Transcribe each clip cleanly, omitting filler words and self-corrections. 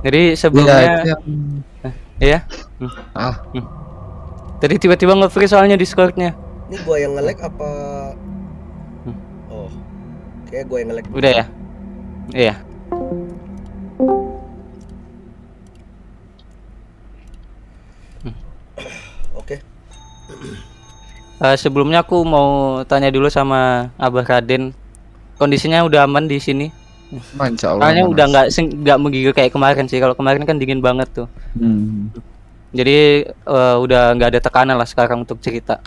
Jadi Iya itu sebelumnya yang iya. Hmm. ah Hmm. Tadi tiba-tiba nge-free soalnya Discord-nya. Ini gua yang nge-lag apa? Hmm. Oh, kayak gua yang nge-lag deh. Udah ya? Iya. Hmm. Oke. Sebelumnya aku mau tanya dulu sama Abah Raden, kondisinya udah aman di sini? Insya Allah Soalnya aman udah Mas. nggak menggigil kayak kemarin sih. Kalau kemarin kan dingin banget tuh. Hmm. Jadi udah nggak ada tekanan lah sekarang untuk cerita.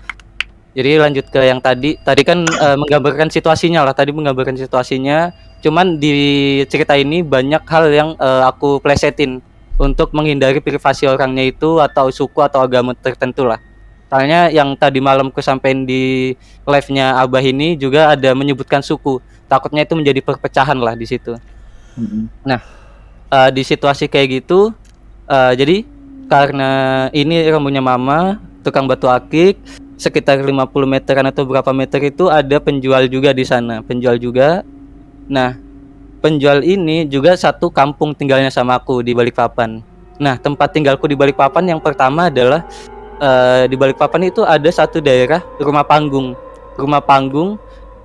Jadi lanjut ke yang tadi. Tadi kan menggambarkan situasinya lah. Tadi menggambarkan situasinya. Cuman di cerita ini banyak hal yang aku plesetin untuk menghindari privasi orangnya itu atau suku atau agama tertentu lah. Soalnya yang tadi malam ku sampein di live-nya Abah ini juga ada menyebutkan suku. Takutnya itu menjadi perpecahan lah di situ. Nah, di situasi kayak gitu, jadi karena ini rombongnya Mama, tukang batu akik, sekitar 50 meteran atau berapa meter itu ada penjual juga di sana, penjual juga. Nah, penjual ini juga satu kampung tinggalnya sama aku di Balikpapan. Nah, tempat tinggalku di Balikpapan yang pertama adalah di Balikpapan itu ada satu daerah rumah panggung. Rumah panggung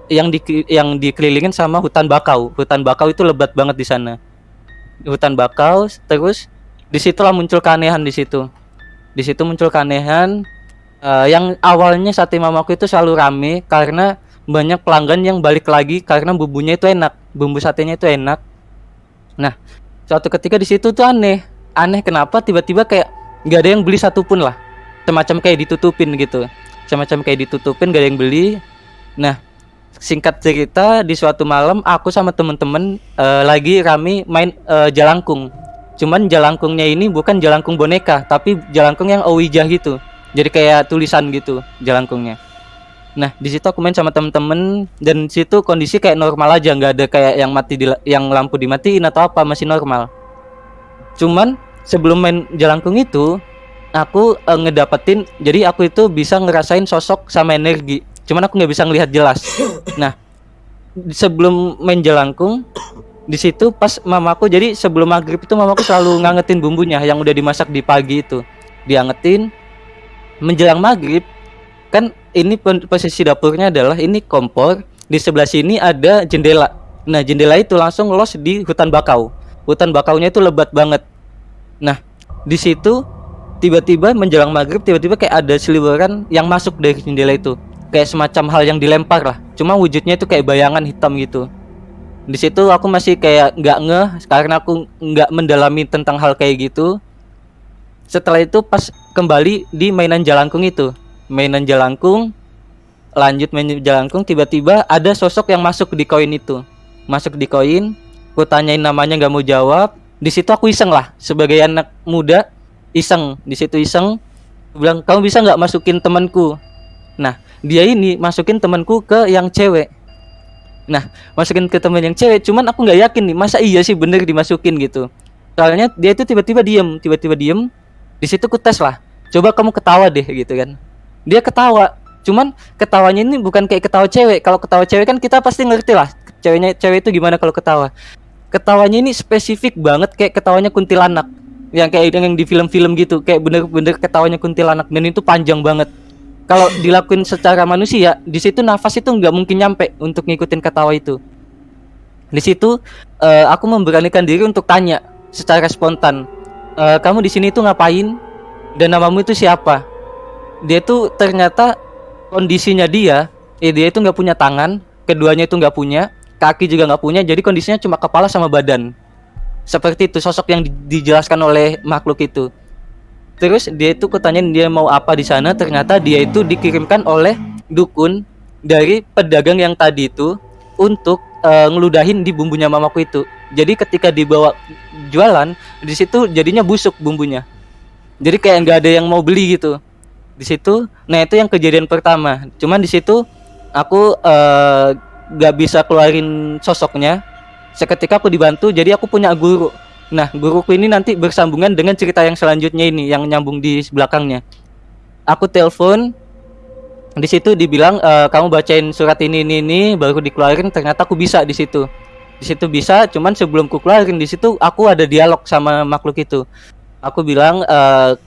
yang dikelilingin sama hutan bakau. Hutan bakau itu lebat banget di sana. Hutan bakau, terus disitulah muncul keanehan di situ. Di situ muncul keanehan yang awalnya sate mamaku itu selalu rame karena banyak pelanggan yang balik lagi karena bumbunya itu enak, bumbu satenya itu enak. Nah, suatu ketika di situ tuh aneh kenapa tiba-tiba kayak nggak ada yang beli satupun lah, semacam kayak ditutupin gitu, semacam kayak ditutupin gak ada yang beli. Nah, singkat cerita di suatu malam aku sama temen-temen lagi rame main jalangkung. Cuman jalangkungnya ini bukan jalangkung boneka, tapi jalangkung yang ouija gitu. Jadi kayak tulisan gitu jalangkungnya. Nah, di situ aku main sama temen-temen dan di situ kondisi kayak normal aja, nggak ada kayak yang yang lampu dimatiin atau apa, masih normal. Cuman sebelum main jalangkung itu, aku ngedapetin, jadi aku itu bisa ngerasain sosok sama energi. Cuman aku nggak bisa ngelihat jelas. Nah, sebelum main jalangkung di situ pas mamaku, jadi sebelum maghrib itu mamaku selalu ngangetin bumbunya yang udah dimasak di pagi itu, diangetin. Menjelang maghrib kan ini posisi dapurnya adalah ini kompor, di sebelah sini ada jendela. Nah, jendela itu langsung los di hutan bakau. Hutan bakaunya itu lebat banget. Nah, di situ tiba-tiba menjelang maghrib tiba-tiba kayak ada seliweran yang masuk dari jendela itu, kayak semacam hal yang dilempar lah, cuma wujudnya itu kayak bayangan hitam gitu. Di situ aku masih kayak nggak ngeh karena aku nggak mendalami tentang hal kayak gitu. Setelah itu pas kembali di mainan jalangkung itu, mainan jalangkung, lanjut main jalangkung, tiba-tiba ada sosok yang masuk di koin itu, masuk di koin. Aku tanyain namanya nggak mau jawab. Di situ aku iseng lah sebagai anak muda, iseng di situ iseng. Aku bilang, kamu bisa nggak masukin temanku? Nah, dia ini masukin temanku ke yang cewek. Nah, masukin ke temen yang cewek, cuman aku nggak yakin nih, masa iya sih bener dimasukin gitu. Soalnya dia itu tiba-tiba diem. Di situ ku tes lah, coba kamu ketawa deh gitu kan. Dia ketawa, cuman ketawanya ini bukan kayak ketawa cewek. Kalau ketawa cewek kan kita pasti ngerti lah, cewek itu gimana kalau ketawa. Ketawanya ini spesifik banget kayak ketawanya kuntilanak, yang kayak yang di film-film gitu, kayak bener-bener ketawanya kuntilanak, dan itu panjang banget. Kalau dilakuin secara manusia, di situ nafas itu nggak mungkin nyampe untuk ngikutin ketawa itu. Di situ aku memberanikan diri untuk tanya secara spontan, kamu di sini tuh ngapain dan namamu itu siapa? Dia tuh ternyata kondisinya dia itu nggak punya tangan, keduanya itu nggak punya, kaki juga nggak punya, jadi kondisinya cuma kepala sama badan. Seperti itu sosok yang dijelaskan oleh makhluk itu. Terus dia itu kutanyain dia mau apa di sana, ternyata dia itu dikirimkan oleh dukun dari pedagang yang tadi itu untuk ngeludahin di bumbunya mamaku itu. Jadi ketika dibawa jualan, di situ jadinya busuk bumbunya. Jadi kayak nggak ada yang mau beli gitu. Di situ, nah itu yang kejadian pertama. Cuman di situ aku nggak bisa keluarin sosoknya. Seketika aku dibantu, jadi aku punya guru. Nah, guruku ini nanti bersambungan dengan cerita yang selanjutnya ini, yang nyambung di belakangnya. Aku telepon, di situ dibilang kamu bacain surat ini, baru dikeluarin. Ternyata aku bisa di situ. Di situ bisa, cuman sebelum ku keluarin di situ aku ada dialog sama makhluk itu. Aku bilang,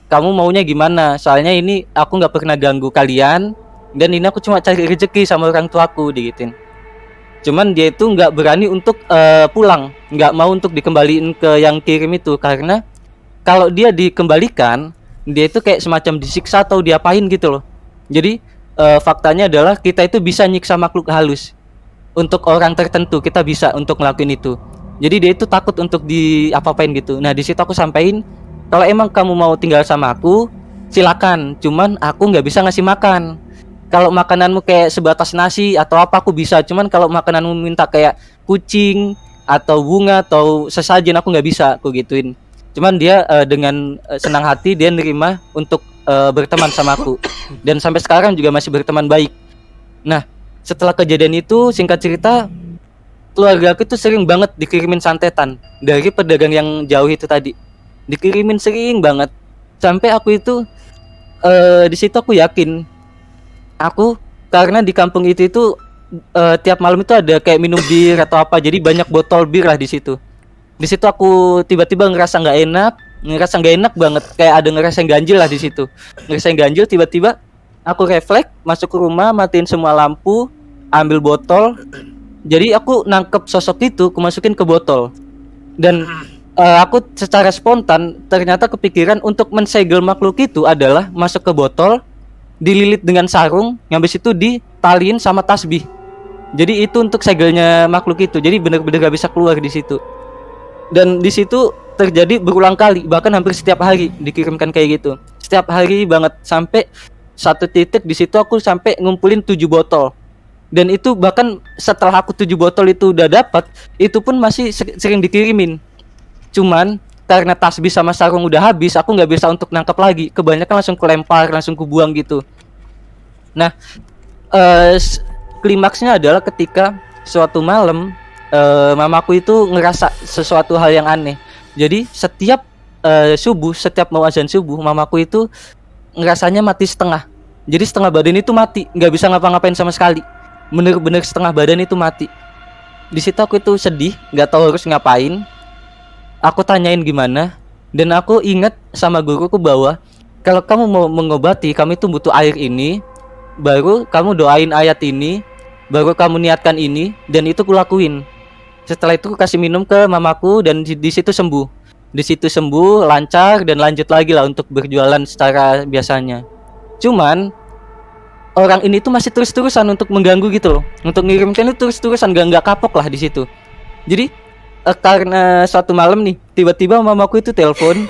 kamu maunya gimana? Soalnya ini aku nggak pernah ganggu kalian dan ini aku cuma cari rezeki sama orang tuaku digituin. Cuman dia itu nggak berani untuk pulang, nggak mau untuk dikembaliin ke yang kirim itu karena kalau dia dikembalikan, dia itu kayak semacam disiksa atau diapain gitu loh. Jadi faktanya adalah kita itu bisa nyiksa makhluk halus. Untuk orang tertentu kita bisa untuk ngelakuin itu. Jadi dia itu takut untuk diapa-apain gitu. Nah di situ aku sampaikan, kalau emang kamu mau tinggal sama aku, silakan. Cuman aku nggak bisa ngasih makan. Kalau makananmu kayak sebatas nasi atau apa aku bisa. Cuman kalau makananmu minta kayak kucing atau bunga atau sesajen aku nggak bisa, aku gituin. Cuman dia dengan senang hati dia nerima untuk berteman sama aku. Dan sampai sekarang juga masih berteman baik. Nah, setelah kejadian itu singkat cerita keluarga aku tuh sering banget dikirimin santetan dari pedagang yang jauh itu tadi. Dikirimin sering banget. Sampai aku itu di situ aku yakin aku karena di kampung itu tiap malam itu ada kayak minum bir atau apa, jadi banyak botol bir lah di situ. Di situ aku tiba-tiba ngerasa nggak enak banget, kayak ada ngerasa ganjil lah di situ. Ngerasa ganjil, tiba-tiba aku refleks masuk ke rumah, matiin semua lampu, ambil botol. Jadi aku nangkep sosok itu, aku masukin ke botol. Dan aku secara spontan ternyata kepikiran untuk mensegel makhluk itu adalah masuk ke botol, dililit dengan sarung, yang habis itu ditaliin sama tasbih. Jadi itu untuk segelnya makhluk itu. Jadi benar-benar gak bisa keluar di situ. Dan di situ terjadi berulang kali, bahkan hampir setiap hari dikirimkan kayak gitu. Setiap hari banget, sampai satu titik di situ aku sampai ngumpulin 7 botol. Dan itu bahkan setelah aku 7 botol itu udah dapat, itu pun masih sering dikirimin. Cuman karena tasbih sama sarung udah habis, aku nggak bisa untuk nangkap lagi. Kebanyakan langsung kelempar, langsung kubuang gitu. Nah, klimaksnya adalah ketika suatu malam mamaku itu ngerasa sesuatu hal yang aneh. Jadi setiap subuh, setiap mau azan subuh, mamaku itu ngerasanya mati setengah. Jadi setengah badan itu mati, nggak bisa ngapa-ngapain sama sekali. Bener-bener setengah badan itu mati. Di situ aku itu sedih, nggak tahu harus ngapain. Aku tanyain gimana, dan aku ingat sama guruku bahwa kalau kamu mau mengobati, kamu itu butuh air ini, baru kamu doain ayat ini, baru kamu niatkan ini, dan itu kulakuin. Setelah itu kasih minum ke mamaku dan di situ sembuh. Di situ sembuh, lancar dan lanjut lagi lah untuk berjualan secara biasanya. Cuman orang ini tuh masih terus-terusan untuk mengganggu gitu loh. Untuk ngirimkan itu terus-terusan, nggak kapok lah di situ. Jadi karena suatu malam nih, tiba-tiba mamaku itu telepon,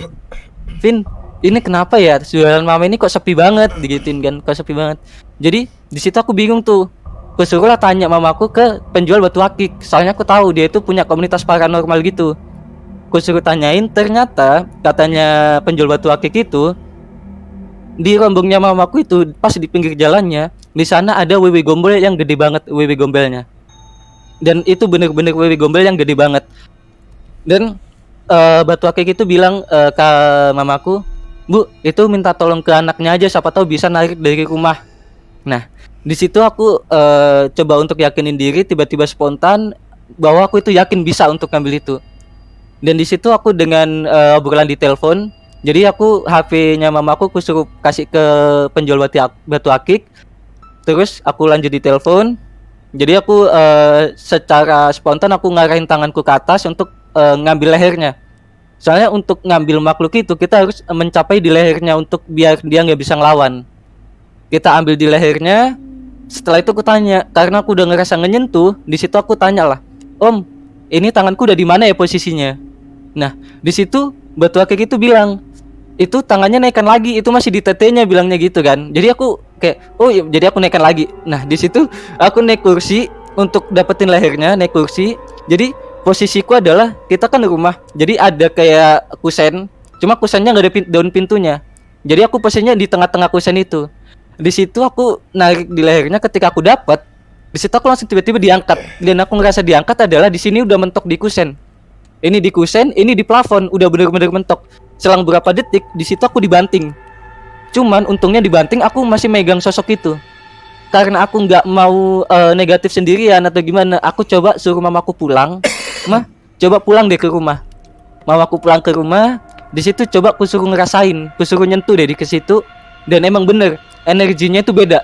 Vin, ini kenapa ya jualan mama ini kok sepi banget, digituin kan, kok sepi banget. Jadi di situ aku bingung tuh. Aku suruh lah tanya mamaku ke penjual batu akik, soalnya aku tahu dia itu punya komunitas paranormal gitu. Aku suruh tanyain, ternyata katanya penjual batu akik itu di rombongnya mamaku itu pas di pinggir jalannya, di sana ada wewe gombel yang gede banget, wewe gombelnya. Dan itu bener-bener wewe gombel yang gede banget. Dan batu akik itu bilang ke mamaku, Bu, itu minta tolong ke anaknya aja, siapa tahu bisa narik dari rumah. Nah, di situ aku coba untuk yakinin diri, tiba-tiba spontan bahwa aku itu yakin bisa untuk ngambil itu. Dan di situ aku dengan obrolan di telepon, jadi aku HP-nya mamaku aku suruh kasih ke penjual batu akik. Terus aku lanjut di telepon. Jadi aku secara spontan aku ngarahin tanganku ke atas untuk ngambil lehernya. Soalnya untuk ngambil makhluk itu kita harus mencapai di lehernya untuk biar dia nggak bisa ngelawan. Kita ambil di lehernya. Setelah itu aku tanya, karena aku udah ngerasa nyentuh, di situ aku tanya lah, Om, ini tanganku udah di mana ya posisinya? Nah, di situ batu akik itu bilang, itu tangannya naikkan lagi, itu masih di tetenya, bilangnya gitu kan. Jadi aku kayak, oh iya, jadi aku naikkan lagi. Nah di situ aku naik kursi untuk dapetin lehernya, naik kursi. Jadi posisiku adalah kita kan di rumah, jadi ada kayak kusen, cuma kusennya nggak ada daun pintunya. Jadi aku posisinya di tengah-tengah kusen itu. Di situ aku narik di lehernya, ketika aku dapat, di situ aku langsung tiba-tiba diangkat. Dan aku ngerasa diangkat adalah di sini udah mentok di kusen. Ini di kusen, ini di plafon, udah bener-bener mentok. Selang berapa detik, di situ aku dibanting. Cuman untungnya dibanting aku masih megang sosok itu. Karena aku nggak mau negatif sendirian atau gimana, aku coba suruh mamaku pulang. "Mah, coba pulang deh ke rumah." Mau aku pulang ke rumah, di situ coba aku suruh ngerasain, aku suruh nyentuh deh ke situ, dan emang bener energinya itu beda,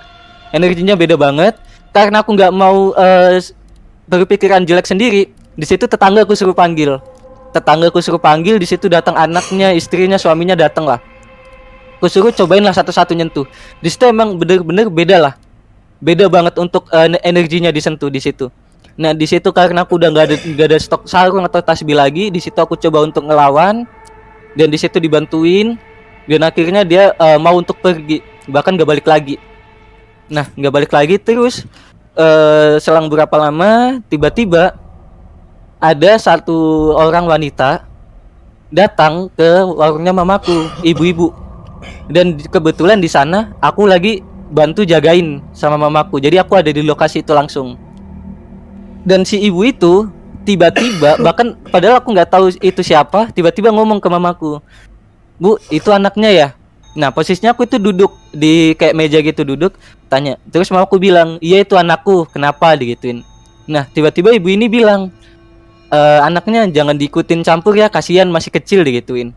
energinya beda banget. Karena aku nggak mau berpikiran jelek sendiri, di situ tetangga aku suruh panggil, di situ datang anaknya, istrinya, suaminya datang lah. Aku suruh cobain lah satu-satu nyentuh. Di situ emang bener-bener beda lah, beda banget untuk energinya disentuh di situ. Nah di situ karena aku udah nggak ada stok sarung atau tasbih lagi, di situ aku coba untuk ngelawan, dan di situ dibantuin, dan akhirnya dia mau untuk pergi, bahkan nggak balik lagi. Nah nggak balik lagi terus selang berapa lama tiba-tiba ada satu orang wanita datang ke warungnya mamaku, ibu-ibu, dan kebetulan di sana aku lagi bantu jagain sama mamaku, jadi aku ada di lokasi itu langsung. Dan si ibu itu tiba-tiba, bahkan padahal aku nggak tahu itu siapa, tiba-tiba ngomong ke mamaku, "Bu, itu anaknya ya?" Nah posisinya aku itu duduk di kayak meja gitu, duduk, tanya. Terus mamaku bilang, "Iya itu anakku, kenapa?" digituin. Nah tiba-tiba ibu ini bilang, "Anaknya jangan diikutin campur ya, kasihan masih kecil," digituin.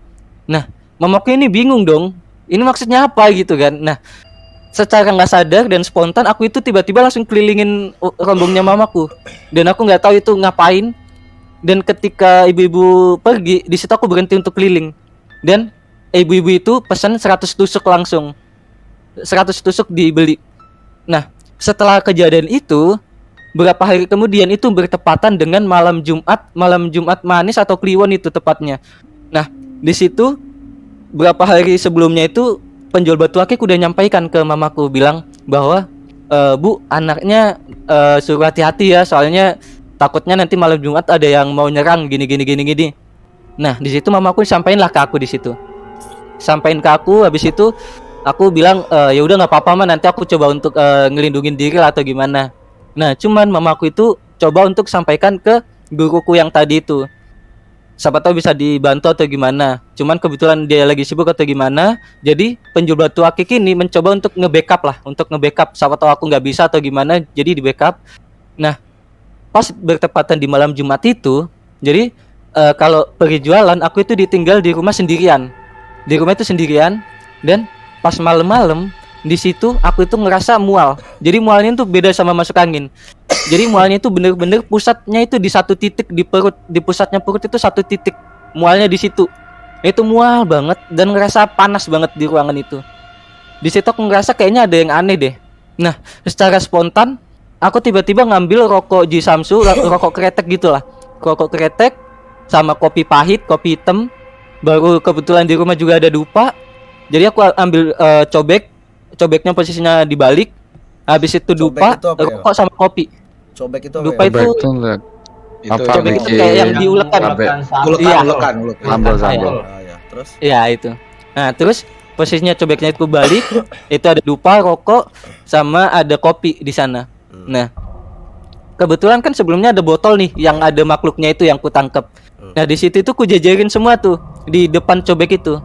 Nah mamaku ini bingung dong, ini maksudnya apa gitu kan. Nah secara nggak sadar dan spontan aku itu tiba-tiba langsung kelilingin rombongnya mamaku, dan aku nggak tahu itu ngapain. Dan ketika ibu-ibu pergi, di situ aku berhenti untuk keliling, dan ibu-ibu itu pesan 100 tusuk langsung, 100 tusuk dibeli. Nah setelah kejadian itu, berapa hari kemudian itu bertepatan dengan malam Jumat manis atau Kliwon itu tepatnya. Nah di situ berapa hari sebelumnya itu penjual batu akik udah nyampaikan ke mamaku, bilang bahwa "Bu, anaknya suruh hati-hati ya, soalnya takutnya nanti malam Jumat ada yang mau nyerang gini." Nah di situ mamaku sampaikan lah ke aku, di situ sampaikan ke aku. Habis itu aku bilang, "Ya udah nggak apa-apa mah, nanti aku coba untuk ngelindungin diri lah atau gimana." Nah cuman mamaku itu coba untuk sampaikan ke guruku yang tadi itu, siapa tahu bisa dibantu atau gimana. Cuman kebetulan dia lagi sibuk atau gimana, jadi penjual batu akik ini mencoba untuk nge-backup, siapa tahu aku nggak bisa atau gimana, jadi di backup. Nah pas bertepatan di malam Jumat itu, jadi kalau pergi jualan aku itu ditinggal di rumah sendirian, dan pas malam-malam di situ aku itu ngerasa mual. Jadi mualnya itu beda sama masuk angin. Jadi mualnya itu bener-bener pusatnya itu di satu titik di perut, di pusatnya perut itu satu titik mualnya di situ. Itu mual banget dan ngerasa panas banget di ruangan itu. Di situ aku ngerasa kayaknya ada yang aneh deh. Nah secara spontan aku tiba-tiba ngambil rokok Ji Samsu, rokok kretek gitulah, rokok kretek sama kopi pahit, kopi hitam. Baru kebetulan di rumah juga ada dupa, jadi aku ambil cobeknya posisinya dibalik. Habis itu dupa, rokok sama kopi. Cobek itu dupa itu cobek itu kayak yang diulekan. Ulekan. Sambal. Terus? Iya itu. Nah terus posisinya cobeknya itu balik, itu ada dupa, rokok, sama ada kopi di sana. Nah kebetulan kan sebelumnya ada botol nih yang ada makhluknya itu yang ku tangkep. Nah di situ itu ku jajarin semua tuh di depan cobek itu.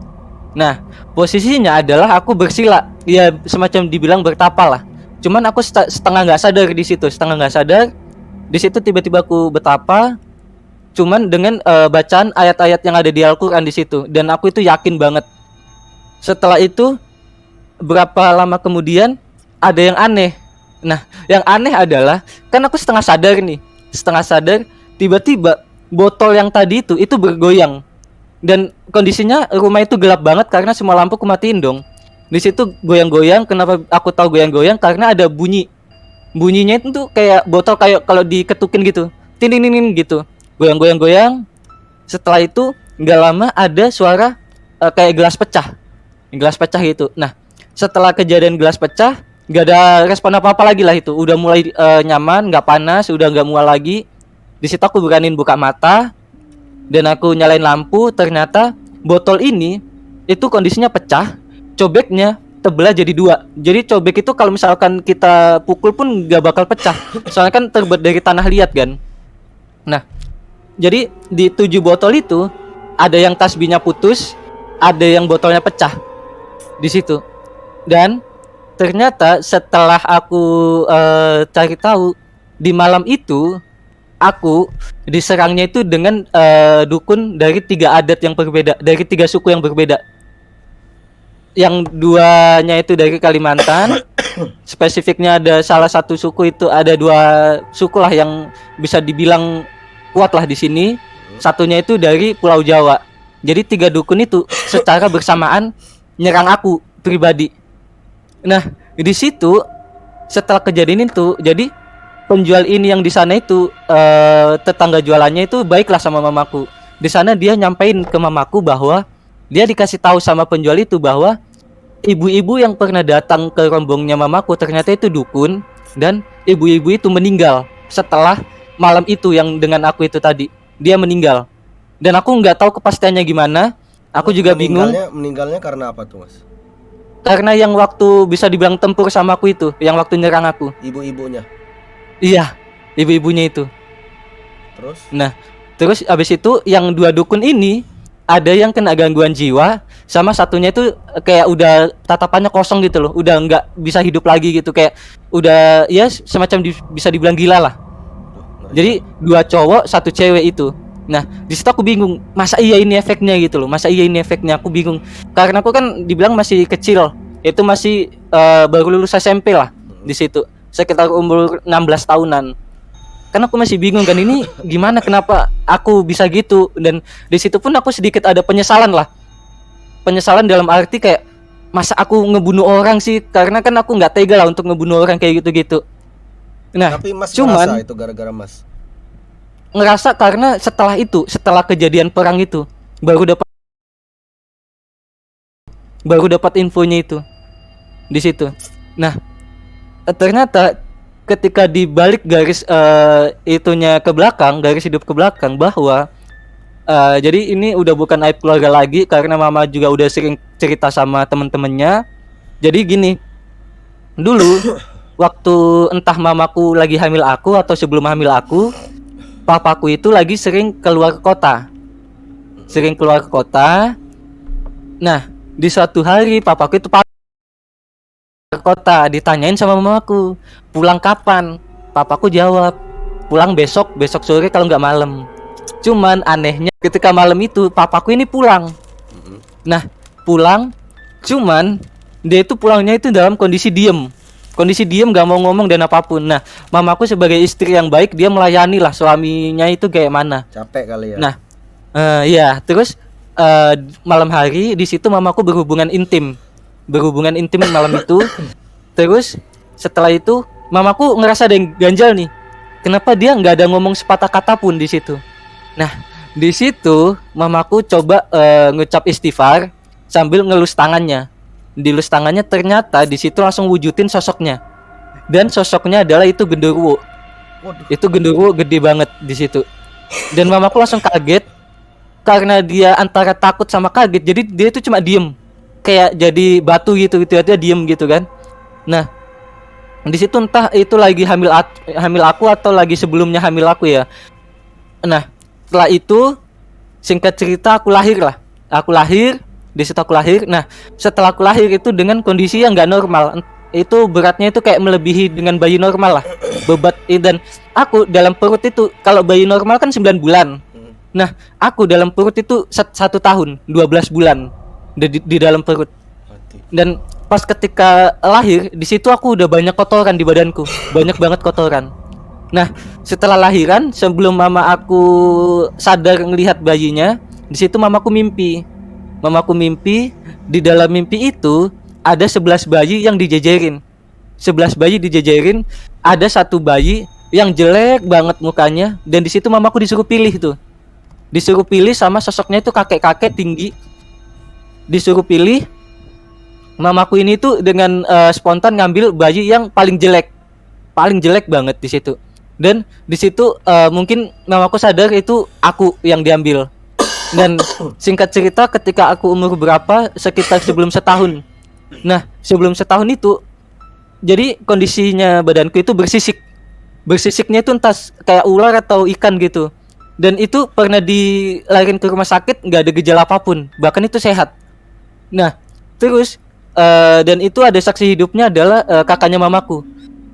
Nah posisinya adalah aku bersila, ya semacam dibilang bertapa lah. Cuman aku setengah nggak sadar di situ, Di situ tiba-tiba aku betapa, cuman dengan bacaan ayat-ayat yang ada di Al-Quran di situ, dan aku itu yakin banget. Setelah itu berapa lama kemudian ada yang aneh. Nah yang aneh adalah kan aku setengah sadar, tiba-tiba botol yang tadi itu bergoyang, dan kondisinya rumah itu gelap banget karena semua lampu kumatiin dong. Di situ goyang-goyang. Kenapa aku tahu goyang-goyang? Karena ada bunyinya itu tuh kayak botol, kayak kalau diketukin gitu, tin gitu, goyang. Setelah itu nggak lama ada suara kayak gelas pecah gitu. Nah setelah kejadian gelas pecah, nggak ada respon apa-apa lagi lah, itu udah mulai nyaman, nggak panas, udah nggak mual lagi. Di situ aku beraniin buka mata dan aku nyalain lampu. Ternyata botol ini itu kondisinya pecah, cobeknya terbelah jadi dua. Jadi cobek itu kalau misalkan kita pukul pun nggak bakal pecah, soalnya kan terbuat dari tanah liat kan. Nah jadi di 7 botol itu ada yang tasbihnya putus, ada yang botolnya pecah di situ. Dan ternyata setelah aku cari tahu, di malam itu aku diserangnya itu dengan dukun dari 3 adat yang berbeda, dari 3 suku yang berbeda. Yang 2-nya itu dari Kalimantan. Spesifiknya ada salah satu suku itu, ada 2 suku lah yang bisa dibilang kuat lah di sini. Satunya itu dari Pulau Jawa. Jadi 3 dukun itu secara bersamaan nyerang aku pribadi. Nah, di situ setelah kejadian itu, jadi penjual ini yang di sana itu tetangga jualannya itu baiklah sama mamaku. Di sana dia nyampein ke mamaku bahwa dia dikasih tahu sama penjual itu bahwa ibu-ibu yang pernah datang ke rombongnya mamaku ternyata itu dukun, dan ibu-ibu itu meninggal setelah malam itu yang dengan aku itu tadi. Dia meninggal. Dan aku nggak tahu kepastiannya gimana. Aku juga bingung. Meninggalnya karena apa tuh, Mas? Karena yang waktu bisa dibilang tempur sama aku itu, yang waktu nyerang aku. Ibu-ibunya. Iya, ibu-ibunya itu. Terus? Nah, terus abis itu yang 2 dukun ini ada yang kena gangguan jiwa, sama satunya itu kayak udah tatapannya kosong gitu loh, udah nggak bisa hidup lagi gitu, kayak udah ya semacam bisa dibilang gila lah. Jadi 2 cowok 1 cewek itu. Nah, di situ aku bingung, masa iya ini efeknya gitu loh, masa iya ini efeknya, aku bingung. Karena aku kan dibilang masih kecil, itu masih baru lulus SMP lah di situ, sekitar umur 16 tahunan. Kan aku masih bingung kan, ini gimana, kenapa aku bisa gitu. Dan di situ pun aku sedikit ada penyesalan lah. Penyesalan dalam arti kayak, masa aku ngebunuh orang sih, karena kan aku nggak tega lah untuk ngebunuh orang kayak gitu-gitu. Nah, tapi Mas cuman ngerasa itu gara-gara Mas ngerasa karena setelah kejadian perang itu baru dapat infonya itu di situ. Nah, ternyata ketika dibalik garis itunya ke belakang, garis hidup ke belakang, bahwa jadi ini udah bukan aib keluarga lagi karena mama juga udah sering cerita sama temen-temennya. Jadi gini, dulu waktu entah mamaku lagi hamil aku atau sebelum hamil aku, papaku itu lagi sering keluar ke kota. Nah, di suatu hari papaku itu ke kota, ditanyain sama mamaku, pulang kapan? Papaku jawab, pulang besok sore kalau nggak malam. Cuman anehnya ketika malam itu papaku ini pulang. Nah, pulang, cuman dia itu pulangnya itu dalam kondisi diem, gak mau ngomong dan apapun. Nah, mamaku sebagai istri yang baik, dia melayani lah suaminya itu kayak mana. Capek kali ya. Nah, ya terus malam hari di situ mamaku berhubungan intim malam itu. Terus setelah itu mamaku ngerasa ada yang ganjal nih. Kenapa dia nggak ada ngomong sepatah kata pun di situ. Nah, di situ mamaku coba ngucap istighfar sambil ngelus tangannya. Dilus tangannya, ternyata di situ langsung wujudin sosoknya. Dan sosoknya adalah itu genderuwo. Itu genderuwo gede banget di situ. Dan mamaku langsung kaget karena dia antara takut sama kaget. Jadi dia itu cuma diem, kayak jadi batu gitu dia diem gitu kan. Nah, di situ entah itu lagi hamil aku atau lagi sebelumnya hamil aku ya. Nah, setelah itu singkat cerita aku lahir. Di situ aku lahir. Nah, setelah aku lahir itu dengan kondisi yang nggak normal. Itu beratnya itu kayak melebihi dengan bayi normal lah. Bebat. Dan aku dalam perut itu, kalau bayi normal kan 9 bulan. Nah, aku dalam perut itu 1 tahun 12 bulan di dalam perut. Dan pas ketika lahir, di situ aku udah banyak kotoran di badanku, banyak banget kotoran. Nah, setelah lahiran, sebelum mama aku sadar ngelihat bayinya, di situ mamaku mimpi. Di dalam mimpi itu ada 11 bayi yang dijejerin. 11 bayi dijejerin, ada 1 bayi yang jelek banget mukanya, dan di situ mamaku disuruh pilih tuh. Disuruh pilih sama sosoknya itu kakek-kakek tinggi. Disuruh pilih. Mamaku ini tuh dengan spontan ngambil bayi yang paling jelek banget di situ. Dan di situ mungkin mamaku sadar itu aku yang diambil. Dan singkat cerita ketika aku umur berapa, sekitar sebelum setahun. Nah, sebelum setahun itu, jadi kondisinya badanku itu bersisik. Bersisiknya itu entah kayak ular atau ikan gitu. Dan itu pernah dilahirin ke rumah sakit, nggak ada gejala apapun, bahkan itu sehat. Nah, terus dan itu ada saksi hidupnya adalah kakaknya mamaku.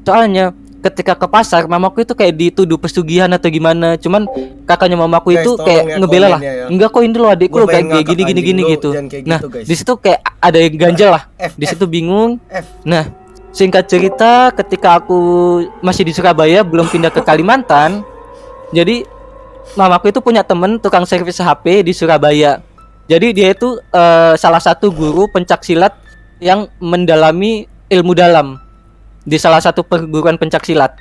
Soalnya ketika ke pasar mamaku itu kayak dituduh pesugihan atau gimana. Cuman kakaknya mamaku Guys, itu tolong kayak ya ngebela lah. komennya ya. Enggak kok ini lo adikku Gua lo kayak pengen gini ngakak gini gini anjing, lu gitu. jangan kayak Nah, gitu, guys. di situ kayak ada yang ganjel lah. F, Di F. situ bingung. F. Nah, singkat cerita ketika aku masih di Surabaya belum pindah ke Kalimantan. Jadi mamaku itu punya temen tukang servis HP di Surabaya. Jadi dia itu salah satu guru pencak silat yang mendalami ilmu dalam di salah satu perguruan pencak silat.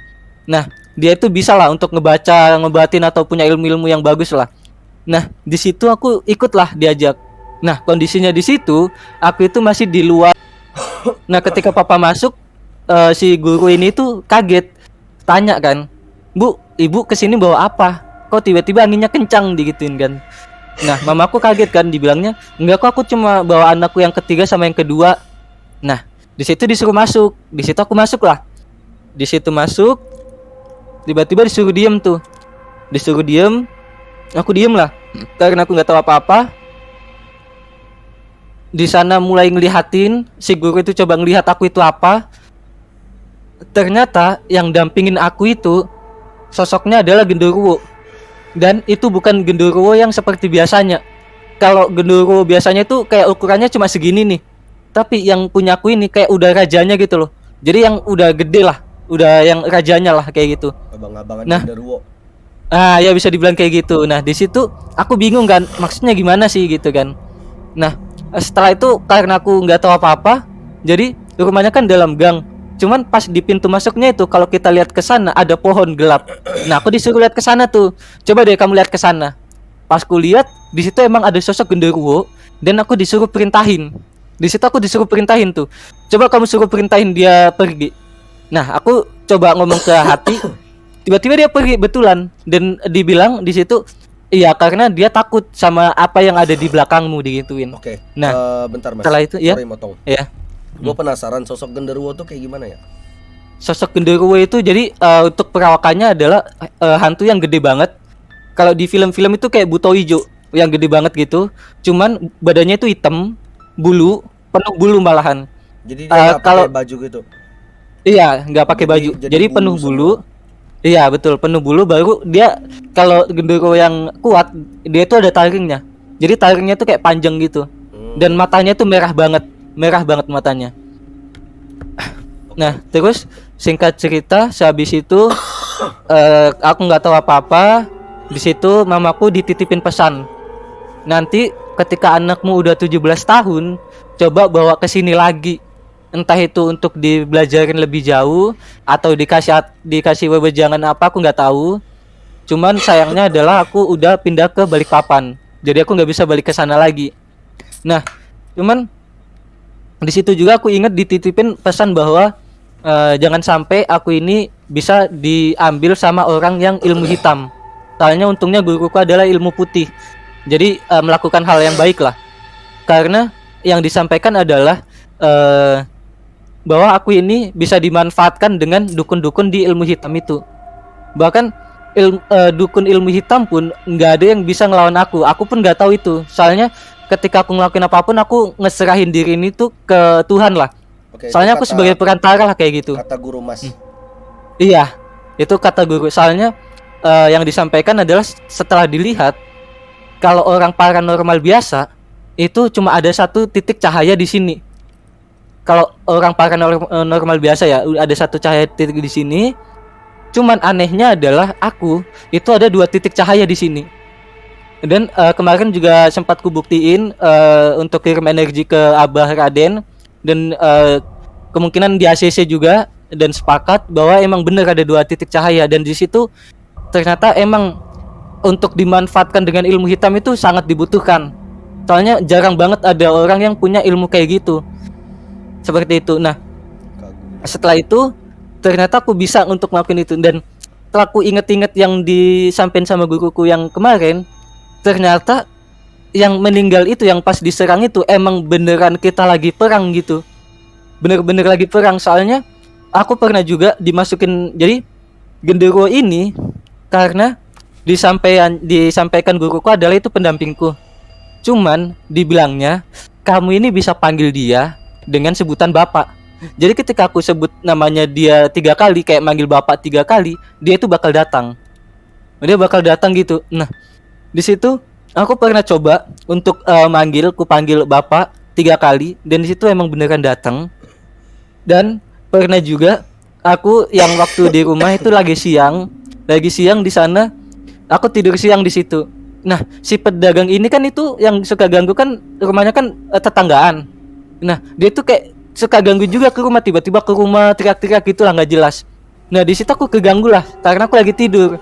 Nah, dia itu bisa lah untuk ngebaca, ngebatin atau punya ilmu-ilmu yang bagus lah. Nah, di situ aku ikutlah diajak. Nah, kondisinya di situ aku itu masih di luar. Nah, ketika papa masuk, si guru ini tuh kaget, tanya kan, "Bu, ibu kesini bawa apa? Kok tiba-tiba anginnya kencang?" digituin kan. Nah, mamaku kaget kan, dibilangnya, "Enggak kok, aku cuma bawa anakku yang ketiga sama yang kedua." Nah, di situ disuruh masuk. Di situ aku masuk lah. Di situ masuk, tiba-tiba disuruh diem tuh. Disuruh diem, aku diem lah. Karena aku nggak tahu apa-apa. Di sana mulai ngelihatin, si guru itu coba ngelihat aku itu apa. Ternyata yang dampingin aku itu sosoknya adalah genderuwo. Dan itu bukan genderuwo yang seperti biasanya. Kalau genderuwo biasanya itu kayak ukurannya cuma segini nih. Tapi yang punya aku ini kayak udah rajanya gitu loh. Jadi yang udah gede lah, udah yang rajanya lah kayak gitu. Abang-abangan Nah. genderuwo. Ya bisa dibilang kayak gitu. Nah, di situ aku bingung kan, maksudnya gimana sih gitu kan. Nah, setelah itu karena aku nggak tahu apa-apa, jadi rumahnya kan dalam gang. Cuman pas di pintu masuknya itu kalau kita lihat ke sana ada pohon gelap. Nah, aku disuruh lihat ke sana tuh. Coba deh kamu lihat ke sana. Pas ku lihat, di situ emang ada sosok genderuwo dan aku disuruh perintahin. Di situ aku disuruh perintahin tuh. Coba kamu suruh perintahin dia pergi. Nah, aku coba ngomong ke hati. Tiba-tiba dia pergi betulan dan dibilang di situ, iya karena dia takut sama apa yang ada di belakangmu digituin. Oke. Nah, bentar Mas. setelah itu ya. Sorry motong. Ya. Gue penasaran sosok genderuwo tuh kayak gimana ya? Sosok genderuwo itu jadi untuk perawakannya adalah hantu yang gede banget. Kalau di film-film itu kayak buto hijau yang gede banget gitu. Cuman badannya itu hitam, bulu, penuh bulu malahan. Jadi dia nggak kalau- pakai baju gitu. Iya, nggak pakai baju. Jadi bulu penuh semua. bulu. Iya, betul, penuh bulu baru dia kalau genderuwo yang kuat, dia itu ada taringnya. Jadi taringnya tuh kayak panjang gitu. Dan matanya tuh merah banget matanya. Nah, terus singkat cerita, sehabis itu aku nggak tahu apa-apa. Di situ mamaku dititipin pesan. Nanti ketika anakmu udah 17 tahun, coba bawa ke sini lagi. Entah itu untuk dibelajarin lebih jauh atau dikasih wewenang apa aku nggak tahu. Cuman sayangnya adalah aku udah pindah ke Balikpapan. Jadi aku nggak bisa balik ke sana lagi. Nah, cuman di situ juga aku ingat dititipin pesan bahwa jangan sampai aku ini bisa diambil sama orang yang ilmu hitam. Soalnya untungnya guruku adalah ilmu putih. Jadi melakukan hal yang baik lah. Karena yang disampaikan adalah bahwa aku ini bisa dimanfaatkan dengan dukun-dukun di ilmu hitam itu. Bahkan dukun ilmu hitam pun nggak ada yang bisa ngelawan aku. Aku pun nggak tahu itu. Soalnya ketika aku ngelakuin apapun aku ngeserahin diri ini tuh ke Tuhan lah. Oke, Soalnya itu aku sebagai perantara lah kayak gitu. kata guru Mas. Iya, itu kata guru. Soalnya yang disampaikan adalah setelah dilihat kalau orang paranormal biasa itu cuma ada satu titik cahaya di sini. Kalau orang paranormal biasa ya ada satu cahaya titik di sini. Cuman anehnya adalah aku itu ada 2 titik cahaya di sini. Dan kemarin juga sempat kubuktiin untuk kirim energi ke Abah Raden dan kemungkinan di ACC juga dan sepakat bahwa emang benar ada 2 titik cahaya dan di situ ternyata emang untuk dimanfaatkan dengan ilmu hitam itu sangat dibutuhkan. Soalnya jarang banget ada orang yang punya ilmu kayak gitu. Seperti itu. Nah, setelah itu ternyata aku bisa untuk ngelakuin itu dan setelah aku inget-inget yang disampaikan sama guruku yang kemarin, ternyata yang meninggal itu yang pas diserang itu emang beneran kita lagi perang gitu. Bener-bener lagi perang. Soalnya aku pernah juga dimasukin, jadi genderuwo ini karena disampaikan guruku adalah itu pendampingku. Cuman dibilangnya kamu ini bisa panggil dia dengan sebutan bapak. Jadi ketika aku sebut namanya dia 3 kali, kayak manggil bapak 3 kali, dia itu bakal datang. Dia bakal datang gitu. Nah, di situ aku pernah coba untuk ku panggil bapak 3 kali, dan di situ emang beneran datang. Dan pernah juga aku yang waktu di rumah itu lagi siang di sana, aku tidur siang di situ. Nah, si pedagang ini kan itu yang suka ganggu kan, rumahnya kan tetanggaan. Nah, dia tuh kayak suka ganggu juga ke rumah, tiba-tiba ke rumah teriak-teriak gitu lah, nggak jelas. Nah, di situ aku keganggu lah karena aku lagi tidur.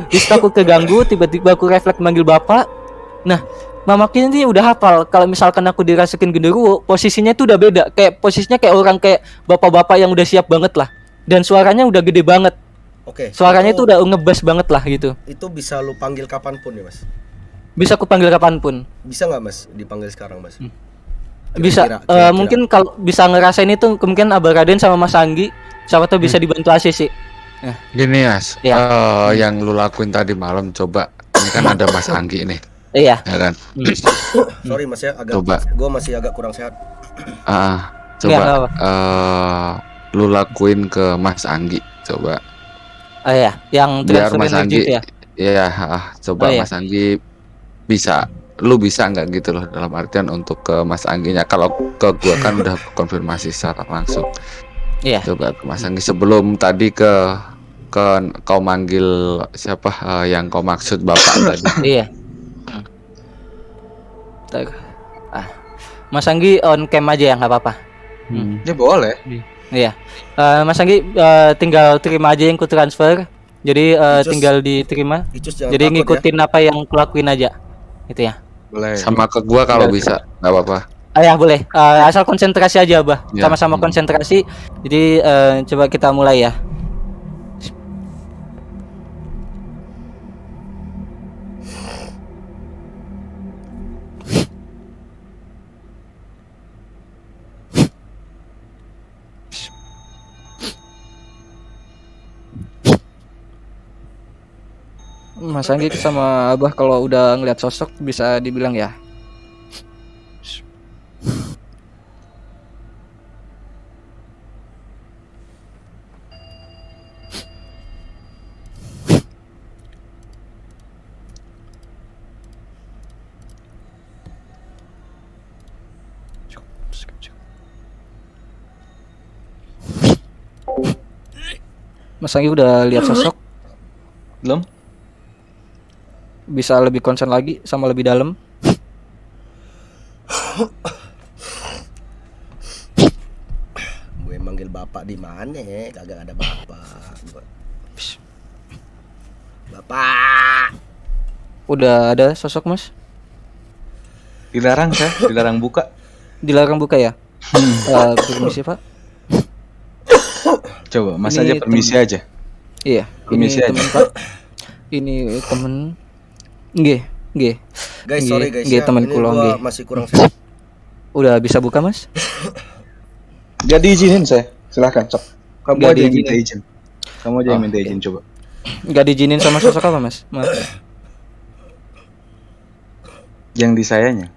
Di situ aku keganggu, tiba-tiba aku refleks manggil bapak. Nah, mamaku ini udah hafal kalau misalkan aku dirasukin genderuwo, posisinya itu udah beda. Kayak posisinya kayak orang kayak bapak-bapak yang udah siap banget lah. Dan suaranya udah gede banget. Oke. Suaranya itu udah ngebas banget lah gitu. Itu bisa lu panggil kapanpun ya, Mas? Bisa aku panggil kapanpun. Bisa nggak, Mas, dipanggil sekarang, Mas? Bisa. Kira-kira. Mungkin kalau bisa ngerasain itu kemungkinan Abah Raden sama Mas Anggi, siapa tahu bisa dibantu AC sih. Gini Mas, Iya. yang lu lakuin tadi malam coba. Ini kan ada Mas Anggi nih, Iya. ya kan? Sorry Mas ya, Coba. gue masih agak kurang sehat. Nggak Coba apa-apa. lu lakuin ke Mas Anggi, coba. Iya, yang Biar transfer Mas energy Anggi, itu ya. ya, coba Iya. Mas Anggi lu bisa nggak gitu loh, dalam artian untuk ke Mas Angginya. Kalau ke gua kan udah konfirmasi secara langsung. Iya. Coba ke Mas Anggi sebelum tadi ke kau manggil siapa yang kau maksud bapak tadi. Iya. Mas Anggi on cam aja ya, nggak apa-apa. Ya boleh. Iya. Mas Anggi tinggal terima aja yang ku transfer. Jadi Icus. tinggal diterima. Icus jangan Jadi takut ngikutin apa yang kulakuin aja. Gitu ya. Boleh. Sama ke gua kalau bisa, nggak apa-apa. Ya boleh. Asal konsentrasi aja, Bah. Ya. Sama-sama konsentrasi. Jadi coba kita mulai ya. Mas Anggi sama Abah kalau udah ngeliat sosok bisa dibilang ya. Mas Anggi udah lihat sosok, Belum? bisa lebih konsen lagi sama lebih dalam. Gue manggil bapak di mana? Kagak ada bapak. Bapak. Udah ada sosok, Mas? Dilarang saya, dilarang buka. Dilarang buka ya? Permisi, Pak. Coba Mas Ini aja permisi aja. Iya, Permisi ini aja. temen Pak. Ini temen. Nggih. Guys, Nggih, sorry guys nggih, ya. temen Ini kula, gua nggih. masih kurang sehat. Udah bisa buka, Mas? Gak diizinin saya. Silahkan, sok. Kamu Nggak aja yang minta diizinin. izin. Kamu aja yang minta izin coba. Nggak diizinin sama sosok apa, Mas? Maaf. Yang di sayanya.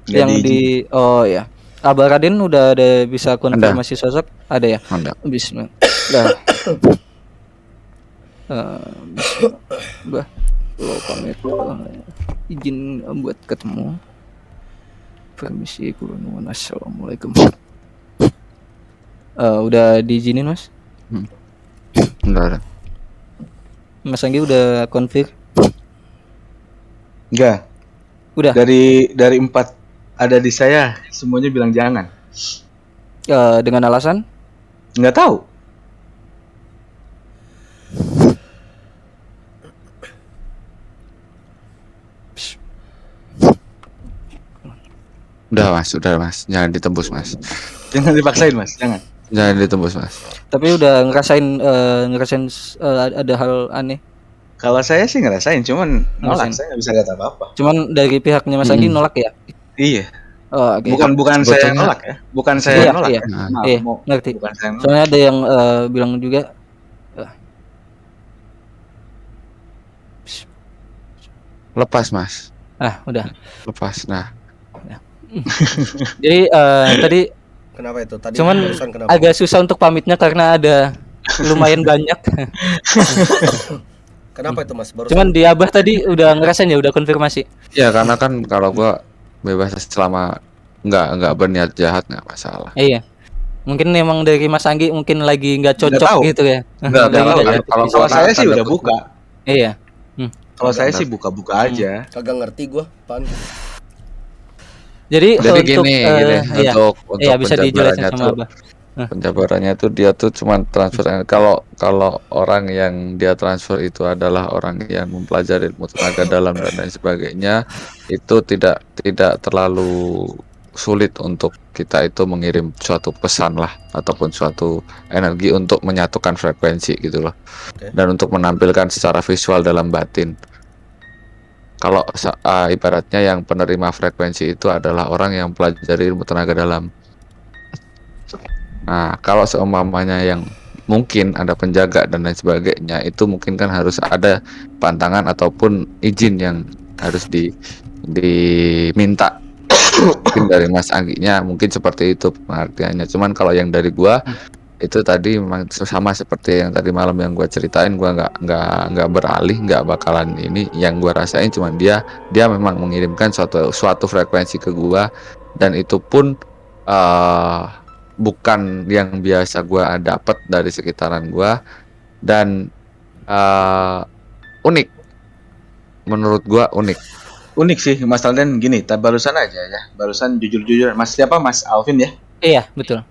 Nggak Yang diizin. di oh ya. Abah Raden udah ada bisa konfirmasi sosok? Ada ya? Ada. Bismillah. Dah. Bismillah. Lo pamit. Izin buat ketemu. Permisi, kulun. Assalamualaikum. Udah diizinin, Mas? Enggak. Mas Anggi udah konfir? Enggak. Udah. Dari 4 ada di saya, semuanya bilang jangan. Dengan alasan? Nggak tahu. Udah mas, jangan ditembus mas, Jangan dipaksain Mas, jangan. jangan ditembus mas. Tapi udah ngerasain ada hal aneh. Kalau saya sih ngerasain, cuman nolak. Ngerasain. Saya nggak bisa lihat apa-apa. Cuman dari pihaknya Mas Anggi nolak ya? Iya. Oh, oke. Bukan saya Sebetulnya- nolak ya. Bukan saya Iya, nolak iya. ya. Nah, Maaf, Iya, mau- ngerti. bukan saya nolak. Soalnya ada yang bilang juga lepas mas, udah. lepas. Nah, Jadi tadi Kenapa itu? Tadi Cuman barusan kenapa? agak susah untuk pamitnya karena ada lumayan banyak. Kenapa itu Mas? Barusan Cuman di Abah tadi udah ngerasain ya, udah konfirmasi. Ya karena kan kalau gua bebas selama nggak berniat jahat nggak masalah. Iya. Mungkin memang dari Mas Anggi mungkin lagi nggak cocok tahu. gitu ya. Nggak Lagi tahu, nggak kan. cocok Kalau gitu. Kalau gua saya kan sih udah dapet- buka. Iya. Kalau saya sih buka-buka aja. kagak ngerti gua, Pan. Jadi Jadi untuk gini, iya. untuk Iya, bisa dijelasin penjabarannya sama tuh, Abah. penjabarannya tuh dia tuh cuma transfer. Kalau orang yang dia transfer itu adalah orang yang mempelajari ilmu tenaga dalam dan lain sebagainya, itu tidak terlalu sulit untuk kita itu mengirim suatu pesan lah ataupun suatu energi untuk menyatukan frekuensi gitu loh. Oke. Dan untuk menampilkan secara visual dalam batin. Kalau ibaratnya yang penerima frekuensi itu adalah orang yang pelajari ilmu tenaga dalam. Nah, kalau seumpamanya yang mungkin ada penjaga dan lain sebagainya, itu mungkin kan harus ada pantangan ataupun izin yang harus diminta. Mungkin dari Mas Angginya mungkin seperti itu pengertiannya. Cuman kalau yang dari gua itu tadi memang sama seperti yang tadi malam yang gua ceritain, gua nggak beralih, nggak bakalan ini. Yang gua rasain cuman dia memang mengirimkan suatu frekuensi ke gua, dan itu pun bukan yang biasa gua dapat dari sekitaran gua, dan unik, menurut gua unik. Unik sih Mas Alden gini, barusan aja ya. Barusan jujur-jujur Mas siapa Mas Alvin ya? Iya, betul.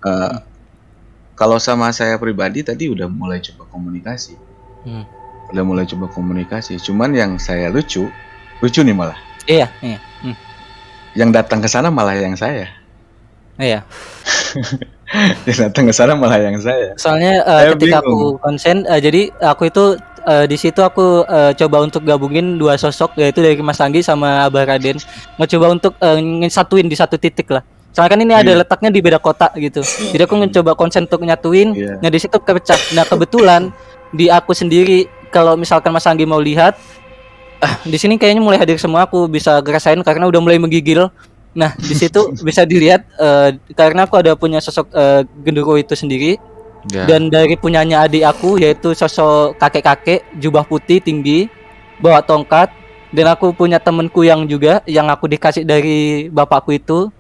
Kalau sama saya pribadi tadi udah mulai coba komunikasi. Hmm. Udah mulai coba komunikasi. Cuman yang saya lucu nih malah. Iya. Yang datang ke sana malah yang saya. Iya. Yang datang ke sana malah yang saya. Soalnya Saya ketika bingung. aku konsen, jadi aku itu di situ aku coba untuk gabungin dua sosok, yaitu dari Mas Anggi sama Abah Raden. Mencoba untuk ngesatuin di satu titik lah. Soalnya kan ini ada letaknya di beda kota gitu. Jadi aku mencoba konsen untuk nyatuin. Iya. Nah di situ kepecah. Nah kebetulan di aku sendiri, kalau misalkan Mas Anggi mau lihat, di sini kayaknya mulai hadir semua. Aku bisa ngerasain karena udah mulai menggigil. Nah di situ bisa dilihat karena aku ada punya sosok genderuwo itu sendiri. Ya. Dan dari punyanya adik aku, yaitu sosok kakek-kakek jubah putih tinggi bawa tongkat. Dan aku punya temenku yang juga yang aku dikasih dari bapakku itu,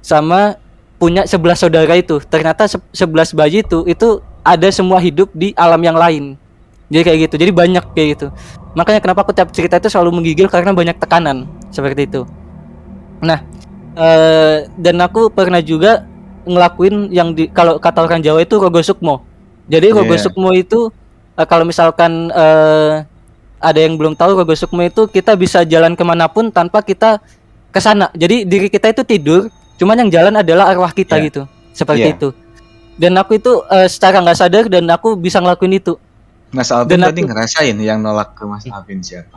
sama punya 11 saudara itu. Ternyata 11 bayi itu ada semua hidup di alam yang lain. Jadi kayak gitu. Jadi banyak kayak gitu. Makanya kenapa aku tiap cerita itu selalu menggigil, karena banyak tekanan seperti itu. Nah, dan aku pernah juga ngelakuin yang kalau kata orang Jawa itu rogo sukmo. Jadi rogo sukmo itu kalau misalkan ada yang belum tahu, rogo sukmo itu kita bisa jalan kemanapun tanpa kita kesana. Jadi diri kita itu tidur, cuman yang jalan adalah arwah kita gitu, seperti itu. Dan aku itu secara nggak sadar dan aku bisa ngelakuin itu. Mas Alvin Dan tadi ngerasain yang nolak ke Mas Alvin siapa?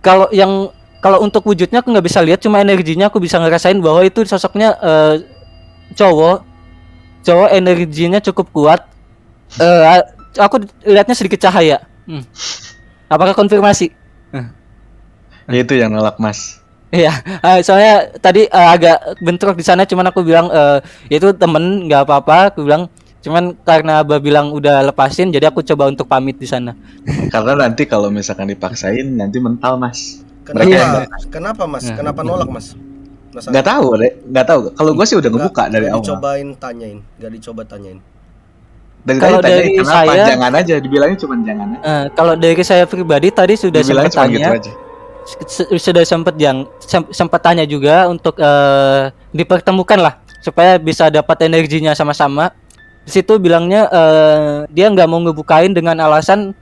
Kalau untuk wujudnya aku nggak bisa lihat, cuma energinya aku bisa ngerasain bahwa itu sosoknya cowok energinya cukup kuat. Aku lihatnya sedikit cahaya. Apakah konfirmasi? Itu yang nolak Mas. Iya, soalnya tadi agak bentrok di sana, cuman aku bilang itu temen, nggak apa-apa. Aku bilang cuman karena Abah bilang udah lepasin, jadi aku coba untuk pamit di sana. Karena nanti kalau misalkan dipaksain nanti mental Mas. Kenapa Mas? Kenapa nolak Mas? Nggak tahu deh, nggak tahu. Kalau gue sih udah ngebuka dari awal. Gak dicoba tanyain. Kalau dari kenapa saya, jangan aja, dibilangnya cuma jangan aja. Kalau dari saya pribadi tadi sudah sempat tanya, gitu sudah sempat tanya juga untuk dipertemukan lah supaya bisa dapat energinya sama-sama. Di situ bilangnya dia nggak mau ngebukain dengan alasan